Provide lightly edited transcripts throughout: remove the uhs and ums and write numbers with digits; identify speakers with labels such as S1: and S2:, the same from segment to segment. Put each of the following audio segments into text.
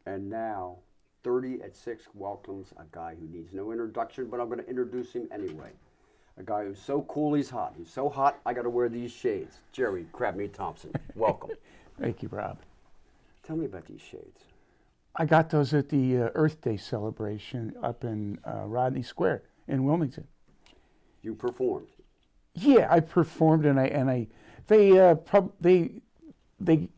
S1: And now, 30 at 6 welcomes a guy who needs no introduction, but I'm going to introduce him anyway. A guy who's so cool he's hot. He's so hot, I got to wear these shades. Jerry Crabmeat Thompson, welcome.
S2: Thank you, Rob.
S1: Tell me about these shades.
S2: I got those at the Earth Day celebration up in Rodney Square in Wilmington.
S1: You performed.
S2: Yeah, I performed, and they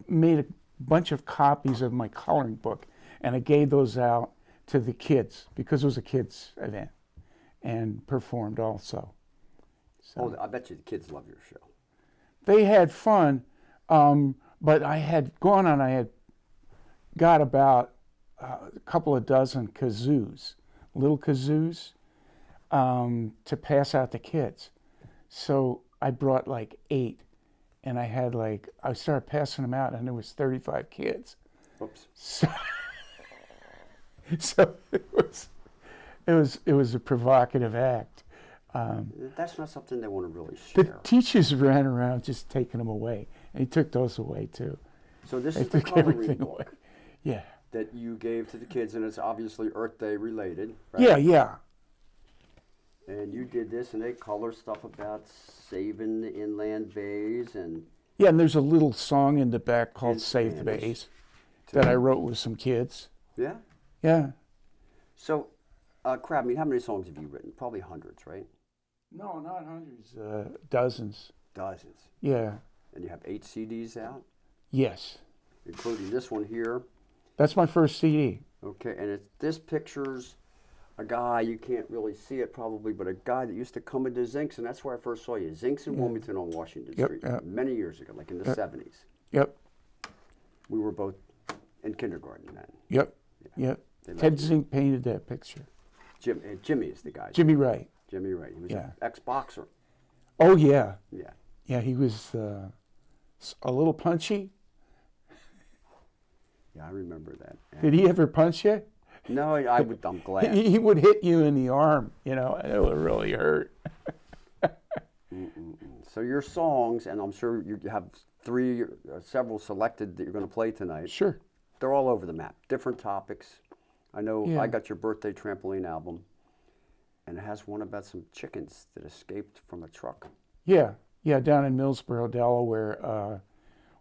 S2: made a bunch of copies of my coloring book, and I gave those out to the kids because it was a kids event, and performed also. So
S1: Oh, I bet you the kids love your show.
S2: they had fun, but I had got about a couple of dozen kazoos, little kazoos, to pass out to kids. So I brought like 8, and I started passing them out, and there was 35 kids.
S1: Oops.
S2: So, so it was a provocative act.
S1: That's not something they want to really
S2: The
S1: share.
S2: teachers ran around just taking them away, and he took those away too.
S1: So this
S2: They
S1: is the
S2: took
S1: coloring
S2: everything
S1: book
S2: away. Yeah.
S1: that you gave to the kids, and it's obviously Earth Day related, right?
S2: Yeah, yeah.
S1: And you did this, and they color stuff about saving the inland bays and
S2: Yeah, and there's a little song in the back called
S1: In
S2: Save the
S1: Spanish.
S2: Bays that I wrote with some kids.
S1: yeah.
S2: Yeah.
S1: So, Crabmeat, how many songs have you written? Probably hundreds, right?
S2: No, not hundreds, dozens.
S1: Dozens.
S2: Yeah.
S1: And you have 8 CDs out,
S2: Yes.
S1: including this one here.
S2: That's my first CD.
S1: Okay, and this picture's a guy, you can't really see it probably, but a guy that used to come into Zinks, and that's where I first saw you. Zinks in Wilmington on Washington
S2: Yep,
S1: Street,
S2: yep.
S1: many years ago, like in the
S2: Yep.
S1: 70s.
S2: Yep.
S1: We were both in kindergarten then.
S2: Yep. Yep.
S1: They
S2: Ted
S1: left you.
S2: Zink painted that picture.
S1: Jimmy is the guy.
S2: Jimmy Wright.
S1: Jimmy Wright. He was
S2: Yeah.
S1: an ex-boxer.
S2: Oh, yeah.
S1: Yeah.
S2: Yeah, he was a little punchy.
S1: Yeah, I remember that.
S2: Did he ever punch you?
S1: No, I'm glad.
S2: He would hit you in the arm, and it would really hurt.
S1: So your songs, and I'm sure you have several selected that you're going to play tonight.
S2: Sure.
S1: They're all over the map, different topics. I know
S2: Yeah.
S1: I got your birthday trampoline album, and it has one about some chickens that escaped from a truck.
S2: Yeah, yeah, down in Millsboro, Delaware,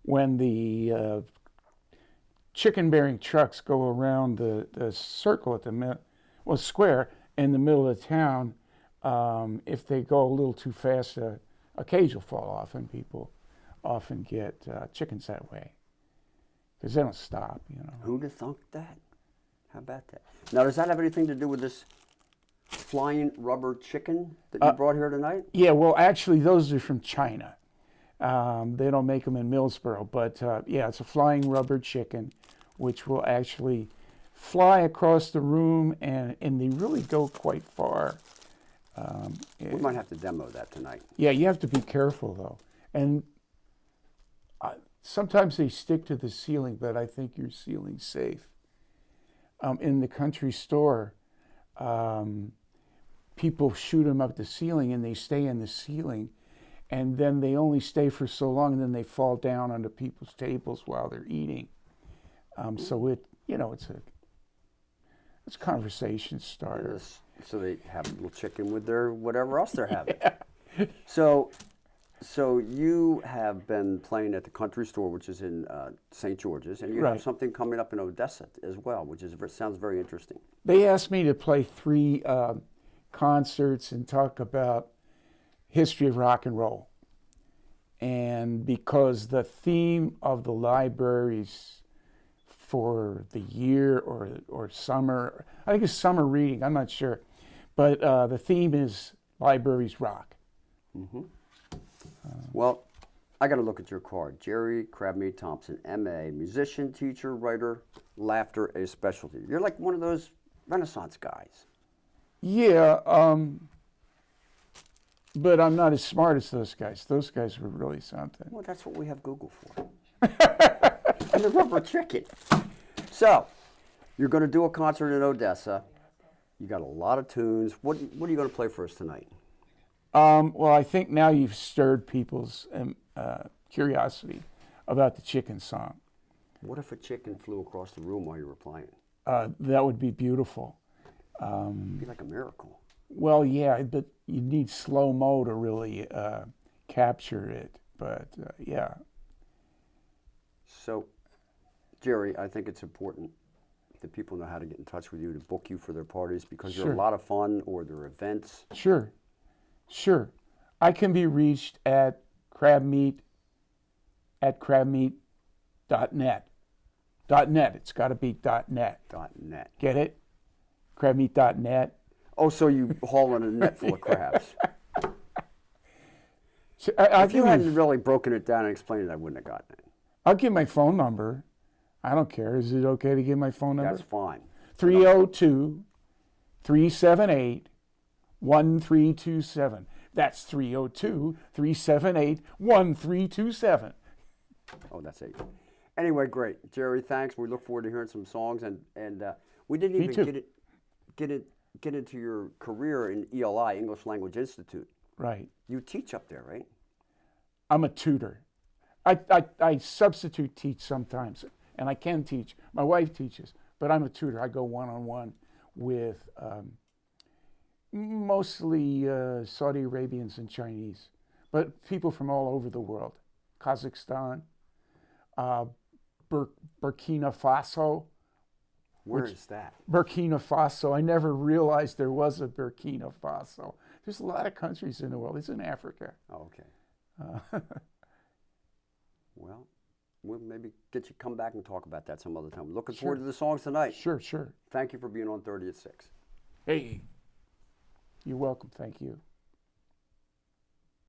S2: when the chicken-bearing trucks go around the circle at the square in the middle of the town, if they go a little too fast, a cage will fall off, and people often get chickens that way because they don't stop,
S1: Who'd have thunk that? How about that? Now, does that have anything to do with this flying rubber chicken that you brought here tonight?
S2: Yeah, well, actually, those are from China. They don't make them in Millsboro, but yeah, it's a flying rubber chicken, which will actually fly across the room, and they really go quite far.
S1: We might have to demo that tonight.
S2: Yeah, you have to be careful, though. And sometimes they stick to the ceiling, but I think your ceiling's safe. In the country store, people shoot them up the ceiling, and they stay in the ceiling, and then they only stay for so long, and then they fall down onto people's tables while they're eating. So it's a conversation starter.
S1: So they have a little chicken with their whatever else they're having. So you have been playing at the country store, which is in St. George's, and you have
S2: Right.
S1: something coming up in Odessa as well, which sounds very interesting.
S2: They asked me to play 3 concerts and talk about history of rock and roll. And because the theme of the libraries for the year or summer, I think it's summer reading, I'm not sure, but the theme is libraries rock.
S1: Well, I got to look at your card. Jerry Crabmeat Thompson, M.A., musician, teacher, writer, laughter, a specialty. You're like one of those Renaissance guys.
S2: Yeah, but I'm not as smart as those guys. Those guys were really something.
S1: Well, that's what we have Google for. And the rubber chicken. So, you're going to do a concert in Odessa. You got a lot of tunes. What are you going to play for us tonight?
S2: Well, I think now you've stirred people's curiosity about the chicken song.
S1: What if a chicken flew across the room while you were playing?
S2: That would be beautiful.
S1: It'd be like a miracle.
S2: Well, yeah, but you need slow-mo to really capture it. But yeah.
S1: So, Jerry, I think it's important that people know how to get in touch with you to book you for their parties because you're
S2: Sure.
S1: a lot of fun or their events.
S2: Sure. I can be reached at crabmeat at crabmeat.net. .net. It's got to be .net.
S1: .net.
S2: Get it? Crabmeat.net.
S1: Oh, so you haul in a net full of crabs.
S2: So I'll
S1: If you
S2: give
S1: hadn't really broken it down and explained it, I wouldn't have gotten it.
S2: I'll give my phone number. I don't care. Is it okay to give my phone number?
S1: That's fine.
S2: 302-378-1327. That's 302-378-1327.
S1: Oh, that's 8. Anyway, great. Jerry, thanks. We look forward to hearing some songs. And we didn't
S2: Me
S1: even
S2: too.
S1: get into your career in ELI, English Language Institute.
S2: Right.
S1: You teach up there, right?
S2: I'm a tutor. I substitute teach sometimes, and I can teach. My wife teaches, but I'm a tutor. I go one-on-one with mostly Saudi Arabians and Chinese, but people from all over the world. Kazakhstan, Burkina Faso.
S1: Where is that?
S2: Burkina Faso. I never realized there was a Burkina Faso. There's a lot of countries in the world. It's in Africa.
S1: Oh, okay. Well, we'll maybe get you come back and talk about that some other time. Looking forward to the songs tonight.
S2: Sure.
S1: Thank you for being on 30 at 6.
S2: Hey, you're welcome. Thank you.